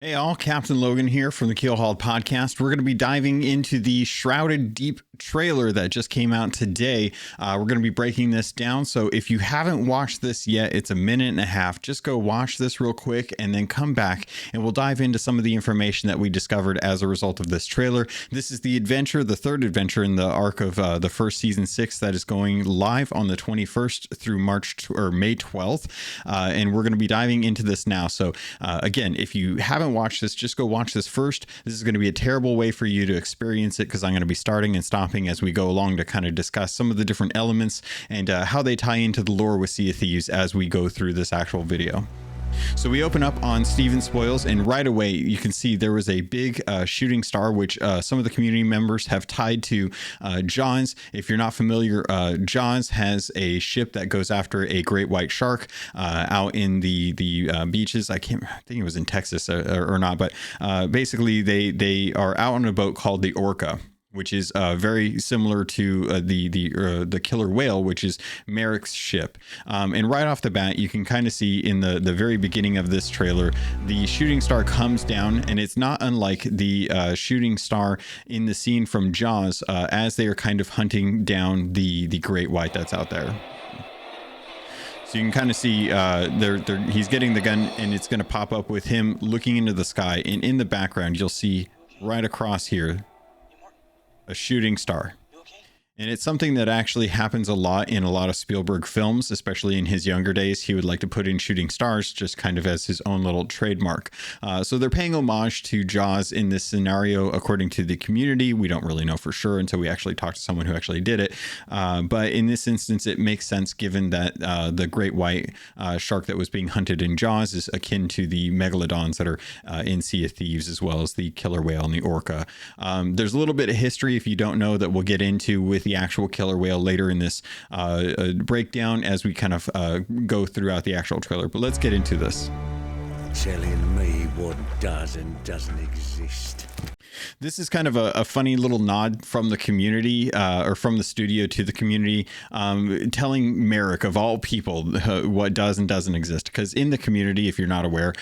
Hey all, Captain Logan here from the Keelhauled Podcast. We're going to be diving into the Shrouded Deep trailer that just came out today. We're going to be breaking this down. So if you haven't watched this yet, it's a minute and a half. Just go watch this real quick and then come back and we'll dive into some of the information that we discovered as a result of this trailer. This is the adventure, the third adventure in the arc of the first season 6 that is going live on the 21st through May 12th. And we're going to be diving into this now. So again, if you haven't watched this, just go watch this first. This is going to be a terrible way for you to experience it because I'm going to be starting and stopping as we go along to kind of discuss some of the different elements and how they tie into the lore with Sea of Thieves as we go through this actual video. So we open up on Stephen Spoils, and right away you can see there was a big shooting star, which some of the community members have tied to Jaws. If you're not familiar, Jaws has a ship that goes after a great white shark out in the beaches. I think it was in Texas or not, but basically they are out on a boat called the Orca, which is very similar to the killer whale, which is Merrick's ship. And right off the bat, you can kind of see in the very beginning of this trailer, the shooting star comes down, and it's not unlike the shooting star in the scene from Jaws as they are kind of hunting down the great white that's out there. So you can kind of see he's getting the gun, and it's going to pop up with him looking into the sky. And in the background, you'll see right across here a shooting star. And it's something that actually happens a lot in a lot of Spielberg films, especially in his younger days. He would like to put in shooting stars just kind of as his own little trademark. So they're paying homage to Jaws in this scenario, according to the community. We don't really know for sure until we actually talk to someone who actually did it. But in this instance, it makes sense given that the great white shark that was being hunted in Jaws is akin to the megalodons that are in Sea of Thieves, as well as the killer whale and the orca. There's a little bit of history, if you don't know, that we'll get into with the actual killer whale later in this breakdown as we kind of go throughout the actual trailer. But let's get into this. Telling me what does and doesn't exist. This is kind of a funny little nod from the community or from the studio to the community, telling Merrick, of all people, what does and doesn't exist. Because in the community, if you're not aware,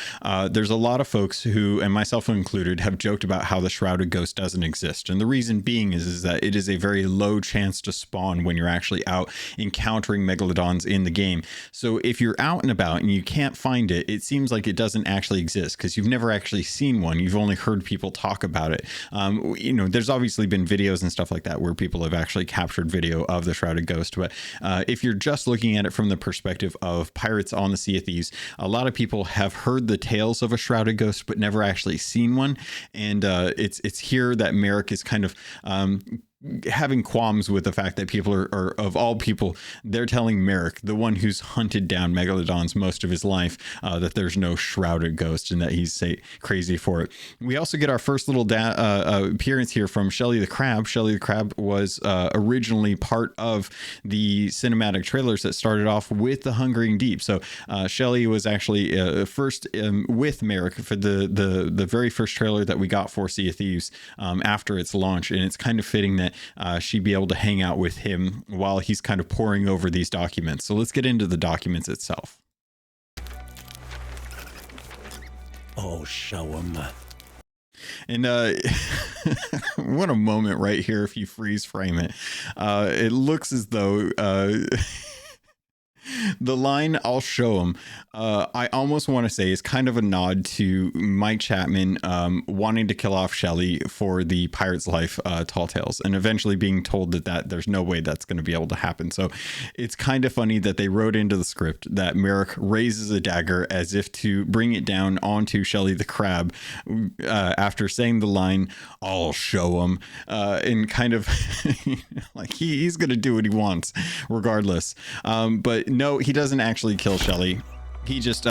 there's a lot of folks who, and myself included, have joked about how the Shrouded Ghost doesn't exist. And the reason being is that it is a very low chance to spawn when you're actually out encountering megalodons in the game. So if you're out and about and you can't find it, it seems like it doesn't actually exist because you've never actually seen one. You've only heard people talk about it. There's obviously been videos and stuff like that where people have actually captured video of the Shrouded Ghost. But if you're just looking at it from the perspective of pirates on the Sea of Thieves, a lot of people have heard the tales of a Shrouded Ghost, but never actually seen one. And it's here that Merrick is kind of having qualms with the fact that people are of all people, they're telling Merrick, the one who's hunted down megalodons most of his life, that there's no Shrouded Ghost and that he's crazy for it. We also get our first little appearance here from Shelly the Crab. Shelly the Crab was originally part of the cinematic trailers that started off with the Hungering Deep. So Shelly was actually first with Merrick for the very first trailer that we got for Sea of Thieves after its launch, and it's kind of fitting that she'd be able to hang out with him while he's kind of poring over these documents. So let's get into the documents itself. Oh, show 'em. And what a moment right here if you freeze frame it. It looks as though the line, "I'll show him," I almost want to say is kind of a nod to Mike Chapman wanting to kill off Shelly for the Pirate's Life Tall Tales, and eventually being told that there's no way that's going to be able to happen. So it's kind of funny that they wrote into the script that Merrick raises a dagger as if to bring it down onto Shelly the Crab after saying the line, "I'll show him," and kind of like he's going to do what he wants regardless. But no, he doesn't actually kill Shelly. He just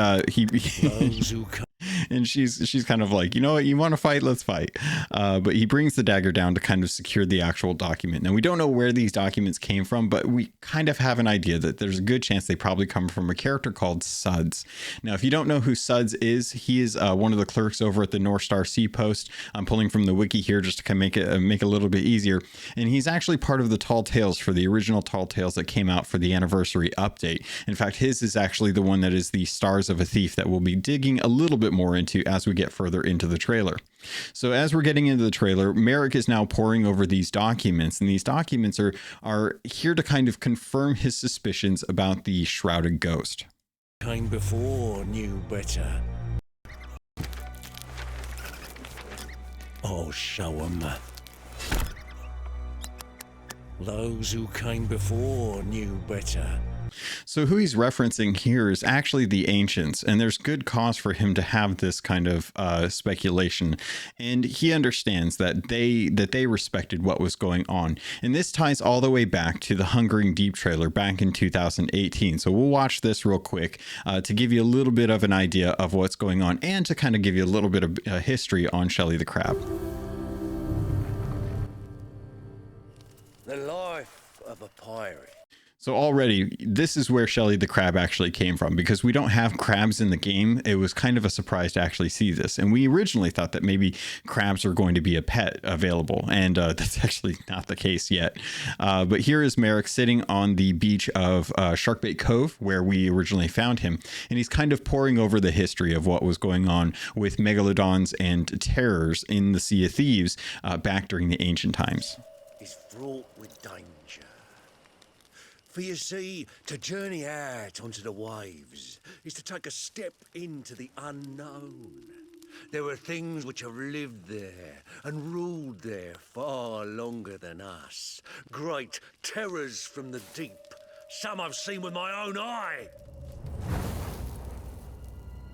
and she's kind of like, you know what, you want to fight, let's fight. But he brings the dagger down to kind of secure the actual document. Now, we don't know where these documents came from, but we kind of have an idea that there's a good chance they probably come from a character called Suds. Now, if you don't know who Suds is, he is one of the clerks over at the North Star Sea Post. I'm pulling from the wiki here just to kind of make it a little bit easier. And he's actually part of the Tall Tales for the original Tall Tales that came out for the anniversary update. In fact, his is actually the one that is the Stars of a Thief that we'll be digging a little bit more into as we get further into the trailer. So as we're getting into the trailer, Merrick is now poring over these documents, and these documents are here to kind of confirm his suspicions about the Shrouded Ghost. Came before knew better. I'll show 'em. Those who came before knew better. So who he's referencing here is actually the ancients, and there's good cause for him to have this kind of speculation. And he understands that they respected what was going on. And this ties all the way back to the Hungering Deep trailer back in 2018. So we'll watch this real quick to give you a little bit of an idea of what's going on, and to kind of give you a little bit of history on Shelly the Crab. The life of a pirate. So already, this is where Shelly the Crab actually came from, because we don't have crabs in the game. It was kind of a surprise to actually see this. And we originally thought that maybe crabs are going to be a pet available, and that's actually not the case yet. But here is Merrick sitting on the beach of Sharkbait Cove, where we originally found him. And he's kind of poring over the history of what was going on with megalodons and terrors in the Sea of Thieves back during the ancient times. Is fraught with danger. For you see, to journey out onto the waves is to take a step into the unknown. There are things which have lived there and ruled there far longer than us. Great terrors from the deep. Some I've seen with my own eye.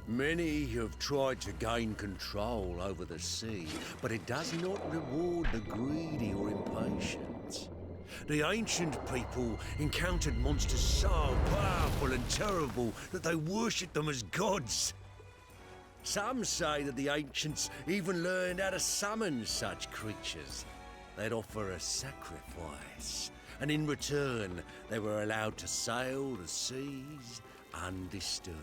Many have tried to gain control over the sea, but it does not reward the greedy or impatient. The ancient people encountered monsters so powerful and terrible that they worshipped them as gods. Some say that the ancients even learned how to summon such creatures. They'd offer a sacrifice, and in return they were allowed to sail the seas undisturbed.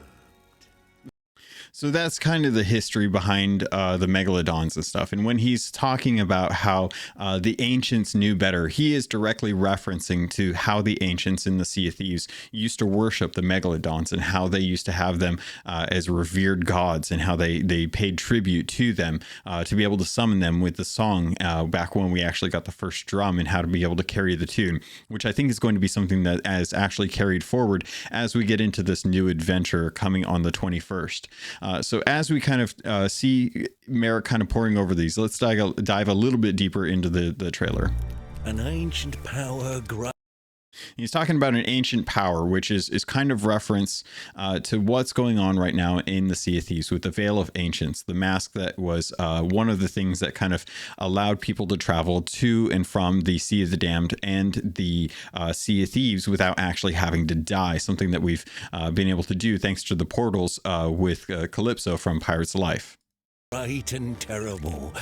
So that's kind of the history behind the megalodons and stuff. And when he's talking about how the ancients knew better, he is directly referencing to how the ancients in the Sea of Thieves used to worship the megalodons, and how they used to have them as revered gods, and how they paid tribute to them to be able to summon them with the song back when we actually got the first drum, and how to be able to carry the tune, which I think is going to be something that is actually carried forward as we get into this new adventure coming on the 21st. So as we kind of see Merrick kind of pouring over these, let's dive a little bit deeper into the trailer. An ancient power He's talking about an ancient power, which is kind of reference to what's going on right now in the Sea of Thieves with the Veil of Ancients, the mask that was one of the things that kind of allowed people to travel to and from the Sea of the Damned and the Sea of Thieves without actually having to die, something that we've been able to do thanks to the portals with Calypso from Pirate's Life. great and terrible.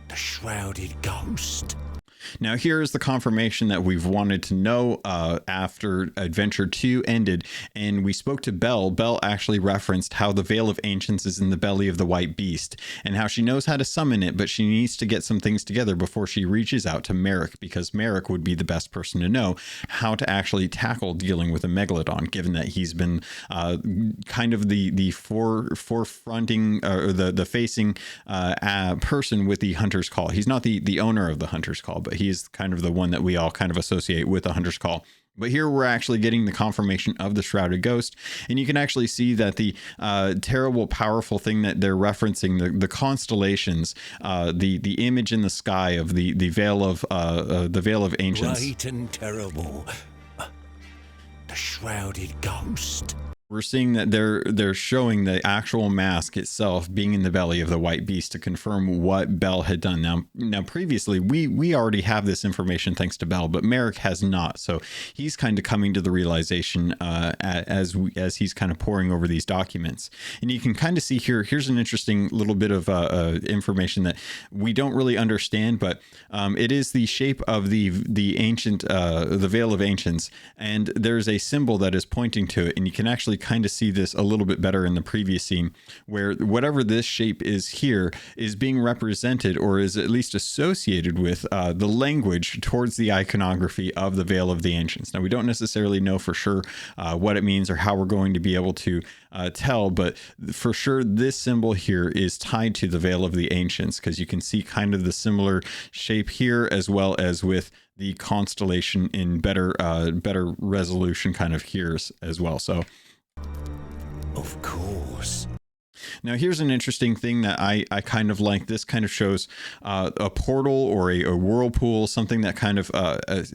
The Shrouded Ghost. Now, here is the confirmation that we've wanted to know after Adventure 2 ended, and we spoke to Belle. Belle actually referenced how the Veil of Ancients is in the belly of the White Beast, and how she knows how to summon it, but she needs to get some things together before she reaches out to Merrick, because Merrick would be the best person to know how to actually tackle dealing with a Megalodon, given that he's been kind of the forefronting or the facing person with the Hunter's Call. He's not the owner of the Hunter's Call, but he's kind of the one that we all kind of associate with the Hunter's Call. But here we're actually getting the confirmation of the Shrouded Ghost, and you can actually see that the terrible, powerful thing that they're referencing, the constellations, the image in the sky of the Veil of Ancients. Great and terrible. The Shrouded Ghost. We're seeing that they're showing the actual mask itself being in the belly of the White Beast to confirm what Belle had done. Now previously we already have this information thanks to Belle, but Merrick has not. So he's kind of coming to the realization as he's kind of poring over these documents. And you can kind of see here's an interesting little bit of information that we don't really understand, but it is the shape of the ancient the Veil of Ancients, and there's a symbol that is pointing to it, and you can actually actually kind of see this a little bit better in the previous scene, where whatever this shape is here is being represented, or is at least associated with the language towards the iconography of the Veil of the Ancients. Now, we don't necessarily know for sure what it means or how we're going to be able to tell, but for sure this symbol here is tied to the Veil of the Ancients, because you can see kind of the similar shape here, as well as with the constellation in better resolution kind of here as well. So Of course. now here's an interesting thing that I kind of like. This kind of shows a portal or a whirlpool, something that kind of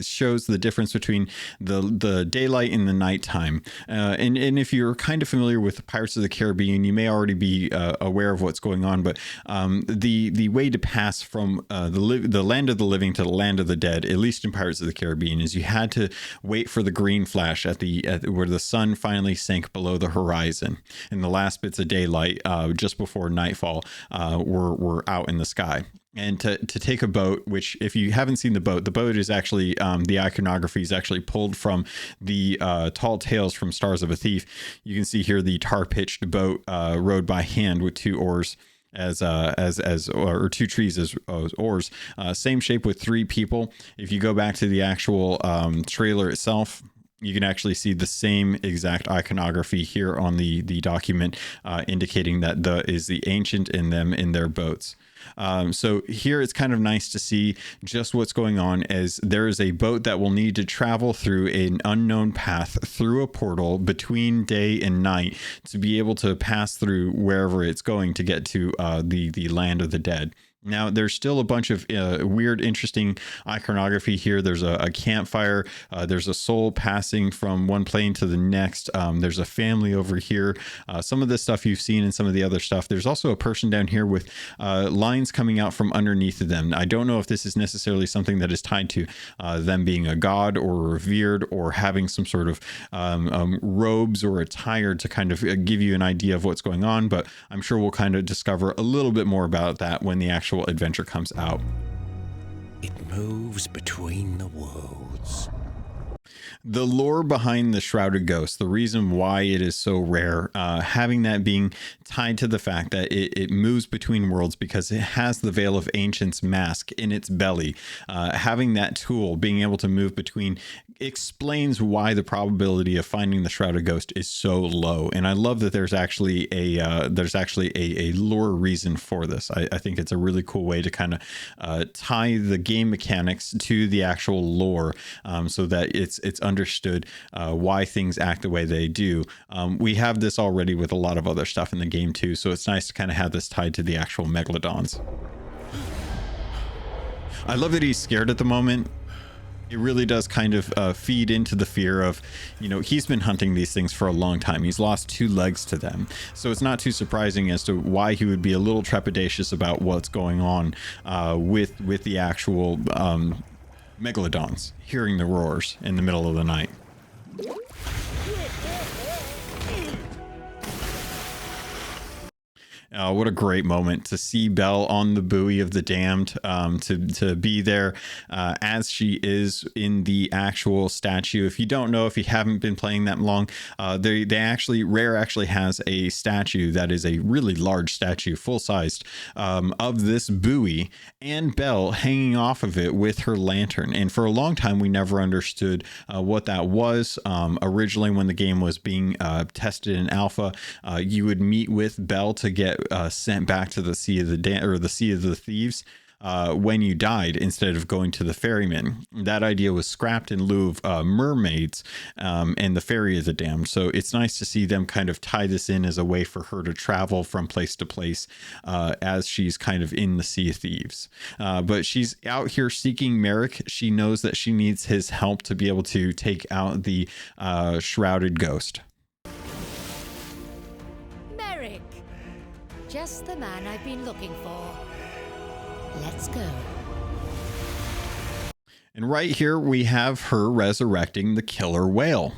shows the difference between the daylight and the nighttime. And if you're kind of familiar with Pirates of the Caribbean, you may already be aware of what's going on. But the way to pass from the land of the living to the land of the dead, at least in Pirates of the Caribbean, is you had to wait for the green flash at where the sun finally sank below the horizon, and the last bits of daylight just before nightfall were out in the sky. And to take a boat, which if you haven't seen the boat is actually the iconography is actually pulled from the Tall Tales from Stars of a Thief. You can see here the tar pitched boat rowed by hand with two oars or two trees as oars. Same shape with three people. If you go back to the actual trailer itself, you can actually see the same exact iconography here on the document, indicating that is the ancient in them in their boats. So here it's kind of nice to see just what's going on, as there is a boat that will need to travel through an unknown path through a portal between day and night to be able to pass through wherever it's going to get to the land of the dead. Now, there's still a bunch of weird, interesting iconography here. There's a campfire. There's a soul passing from one plane to the next. There's a family over here. Some of this stuff you've seen in some of the other stuff. There's also a person down here with lines coming out from underneath of them. I don't know if this is necessarily something that is tied to them being a god or revered, or having some sort of robes or attire to kind of give you an idea of what's going on, but I'm sure we'll kind of discover a little bit more about that when the actual adventure comes out. It moves between the worlds. The lore behind the Shrouded Ghost, the reason why it is so rare, having that being tied to the fact that it moves between worlds because it has the Veil of Ancients mask in its belly. Having that tool, being able to move between, explains why the probability of finding the Shrouded Ghost is so low. And I love that there's actually a lore reason for this. I think it's a really cool way to kind of tie the game mechanics to the actual lore, so that it's understood why things act the way they do. We have this already with a lot of other stuff in the game too, so it's nice to kind of have this tied to the actual megalodons. I love that he's scared at the moment. It really does kind of feed into the fear of, he's been hunting these things for a long time. He's lost 2 legs to them. So it's not too surprising as to why he would be a little trepidatious about what's going on with the actual megalodons, hearing the roars in the middle of the night. What a great moment to see Belle on the buoy of the damned, to be there as she is in the actual statue. If you don't know, if you haven't been playing that long, Rare actually has a statue that is a really large statue, full-sized, of this buoy and Belle hanging off of it with her lantern. And for a long time, we never understood what that was. Originally, when the game was being tested in alpha, you would meet with Belle to get sent back to the Sea of the Sea of the Thieves when you died, instead of going to the ferryman. That idea was scrapped in lieu of mermaids and the Ferry of the Damned. So it's nice to see them kind of tie this in as a way for her to travel from place to place as she's kind of in the Sea of Thieves. But she's out here seeking Merrick. She knows that she needs his help to be able to take out the Shrouded Ghost. Just the man I've been looking for. Let's go. And right here we have her resurrecting the killer whale.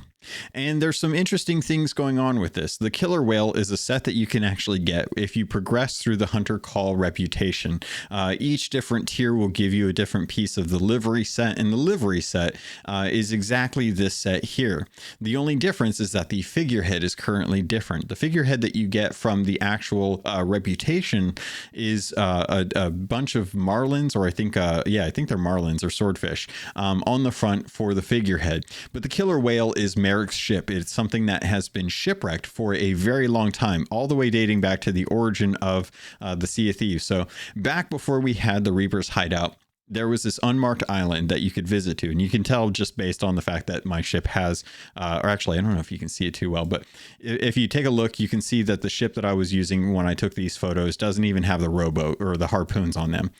And there's some interesting things going on with this. The Killer Whale is a set that you can actually get if you progress through the Hunter Call reputation. Each different tier will give you a different piece of the livery set, and the livery set is exactly this set here. The only difference is that the figurehead is currently different. The figurehead that you get from the actual reputation is a bunch of marlins, or I think they're marlins or swordfish on the front for the figurehead. But the Killer Whale is Merrick's ship. It's something that has been shipwrecked for a very long time, all the way dating back to the origin of the Sea of Thieves. So back before we had the Reapers Hideout, there was this unmarked island that you could visit to, and you can tell just based on the fact that my ship has, or actually, I don't know if you can see it too well, but if you take a look, you can see that the ship that I was using when I took these photos doesn't even have the rowboat or the harpoons on them.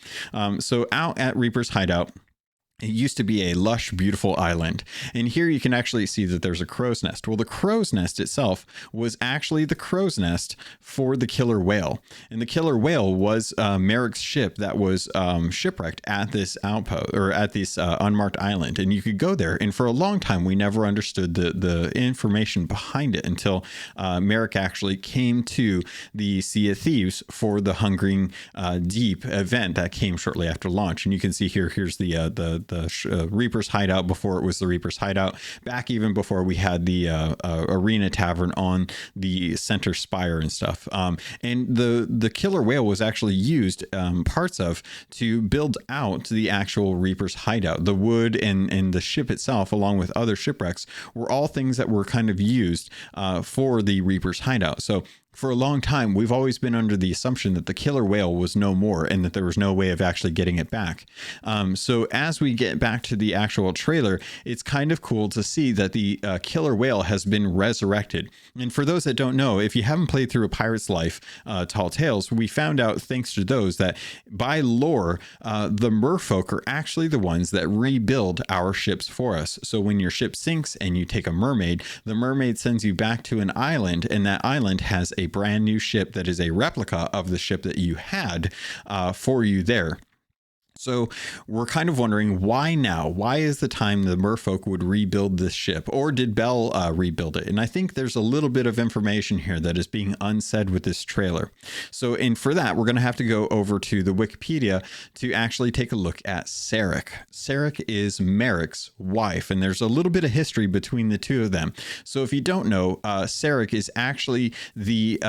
So out at Reapers Hideout, it used to be a lush, beautiful island. And here you can actually see that there's a crow's nest. Well, the crow's nest itself was actually the crow's nest for the Killer Whale. And the Killer Whale was Merrick's ship that was shipwrecked at this outpost, or at this unmarked island. And you could go there. And for a long time, we never understood the information behind it until Merrick actually came to the Sea of Thieves for the Hungering Deep event that came shortly after launch. And you can see here's the Reapers Hideout before it was the Reapers Hideout, back even before we had the Arena Tavern on the center spire and stuff. And the Killer Whale was actually used parts of to build out the actual Reapers Hideout. The wood and the ship itself, along with other shipwrecks, were all things that were kind of used for the Reapers Hideout. So for a long time, we've always been under the assumption that the Killer Whale was no more and that there was no way of actually getting it back. So as we get back to the actual trailer, it's kind of cool to see that the Killer Whale has been resurrected. And for those that don't know, if you haven't played through A Pirate's Life, Tall Tales, we found out, thanks to those, that by lore, the merfolk are actually the ones that rebuild our ships for us. So when your ship sinks and you take a mermaid, the mermaid sends you back to an island, and that island has a brand new ship that is a replica of the ship that you had for you there. So we're kind of wondering, why now? Why is the time the merfolk would rebuild this ship? Or did Bell rebuild it? And I think there's a little bit of information here that is being unsaid with this trailer. So, and for that, we're going to have to go over to the Wikipedia to actually take a look at Sarek. Sarek is Merrick's wife, and there's a little bit of history between the two of them. So if you don't know, Sarek is actually the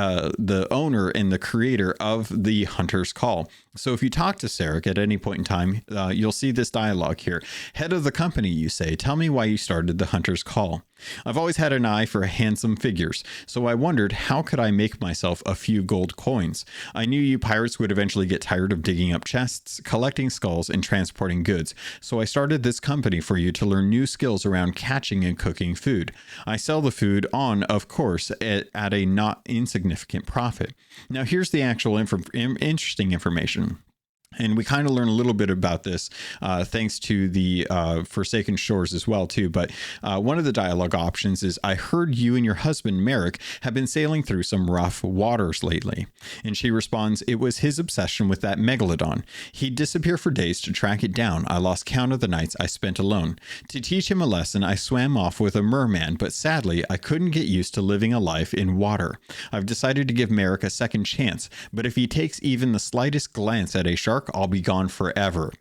owner and the creator of the Hunter's Call. So if you talk to Sarek at any point in time, you'll see this dialogue here. Head of the company, you say, tell me why you started the Hunter's Call. I've always had an eye for handsome figures, so I wondered how could I make myself a few gold coins. I knew you pirates would eventually get tired of digging up chests, collecting skulls, and transporting goods, so I started this company for you to learn new skills around catching and cooking food. I sell the food on, of course, at a not insignificant profit. Now here's the actual interesting information. And we kind of learn a little bit about this thanks to the Forsaken Shores as well, too. But one of the dialogue options is, I heard you and your husband, Merrick, have been sailing through some rough waters lately. And she responds, it was his obsession with that megalodon. He'd disappear for days to track it down. I lost count of the nights I spent alone. To teach him a lesson, I swam off with a merman, but sadly, I couldn't get used to living a life in water. I've decided to give Merrick a second chance, but if he takes even the slightest glance at a shark, I'll be gone forever.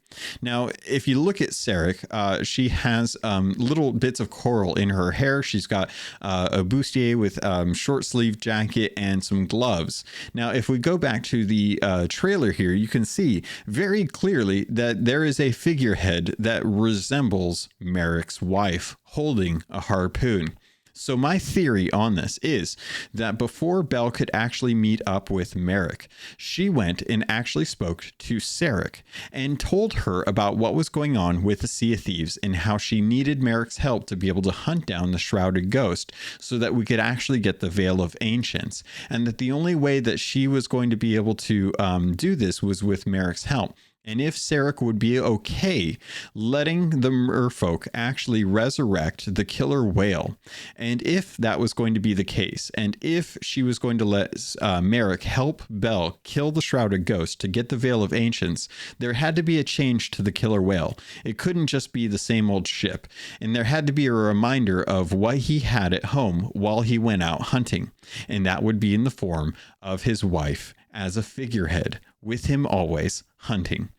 Now, if you look at Sarek, she has little bits of coral in her hair. She's got a bustier with short sleeve jacket and some gloves. Now, if we go back to the trailer here, you can see very clearly that there is a figurehead that resembles Merrick's wife holding a harpoon. So my theory on this is that before Belle could actually meet up with Merrick, she went and actually spoke to Sarek and told her about what was going on with the Sea of Thieves and how she needed Merrick's help to be able to hunt down the Shrouded Ghost so that we could actually get the Veil of Ancients, and that the only way that she was going to be able to do this was with Merrick's help. and if Sarek would be okay letting the merfolk actually resurrect the killer whale. And if that was going to be the case, and if she was going to let Merrick help Bell kill the Shrouded Ghost to get the Veil of Ancients, there had to be a change to the killer whale. It couldn't just be the same old ship, and there had to be a reminder of what he had at home while he went out hunting, and that would be in the form of his wife as a figurehead, with him always hunting.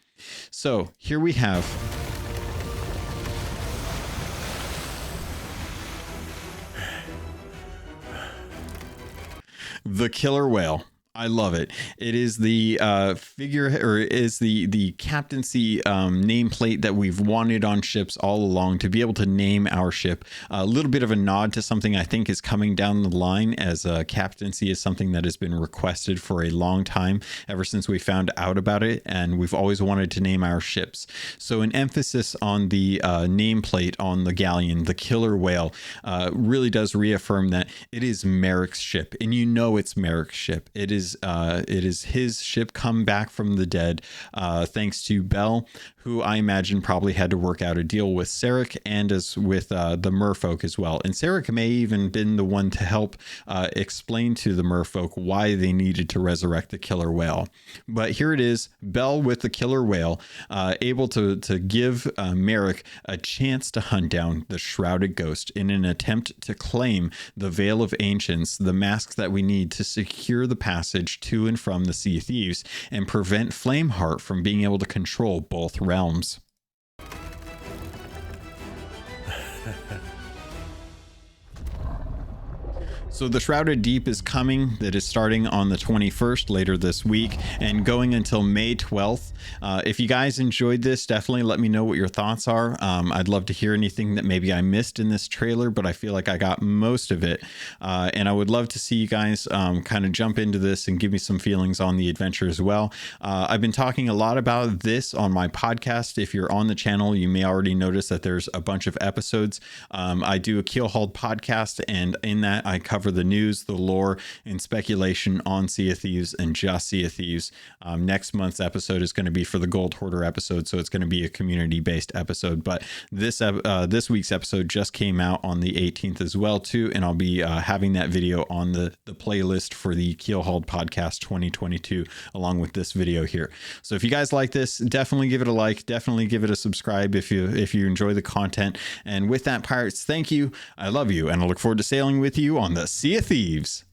So here we have the killer whale. I love it. It is the figure, or is the captaincy nameplate that we've wanted on ships all along, to be able to name our ship. A little bit of a nod to something I think is coming down the line, as captaincy is something that has been requested for a long time, ever since we found out about it, and we've always wanted to name our ships. So an emphasis on the nameplate on the galleon, the killer whale, really does reaffirm that it is Merrick's ship, and you know it's Merrick's ship. It is his ship come back from the dead, thanks to Bell, who I imagine probably had to work out a deal with Sarek and as with the merfolk as well. And Sarek may even been the one to help explain to the merfolk why they needed to resurrect the killer whale. But here it is, Bell with the killer whale, able to give Merrick a chance to hunt down the Shrouded Ghost in an attempt to claim the Veil of Ancients, the masks that we need to secure the passage to and from the Sea of Thieves and prevent Flameheart from being able to control both realms. So the Shrouded Deep is coming. That is starting on the 21st, later this week, and going until May 12th. If you guys enjoyed this, definitely let me know what your thoughts are. I'd love to hear anything that maybe I missed in this trailer, but I feel like I got most of it. And I would love to see you guys kind of jump into this and give me some feelings on the adventure as well. I've been talking a lot about this on my podcast. If you're on the channel, you may already notice that there's a bunch of episodes. I do a Keelhauled podcast, and in that I cover the news, the lore, and speculation on Sea of Thieves and just Sea of Thieves. Next month's episode is going to be for the Gold Hoarder episode, so it's going to be a community-based episode. But this week's episode just came out on the 18th as well too, and I'll be having that video on the playlist for the Keelhauled podcast 2022, along with this video here. So if you guys like this, definitely give it a like, definitely give it a subscribe if you enjoy the content. And with that, pirates, thank you, I love you, and I look forward to sailing with you on the Sea of Thieves.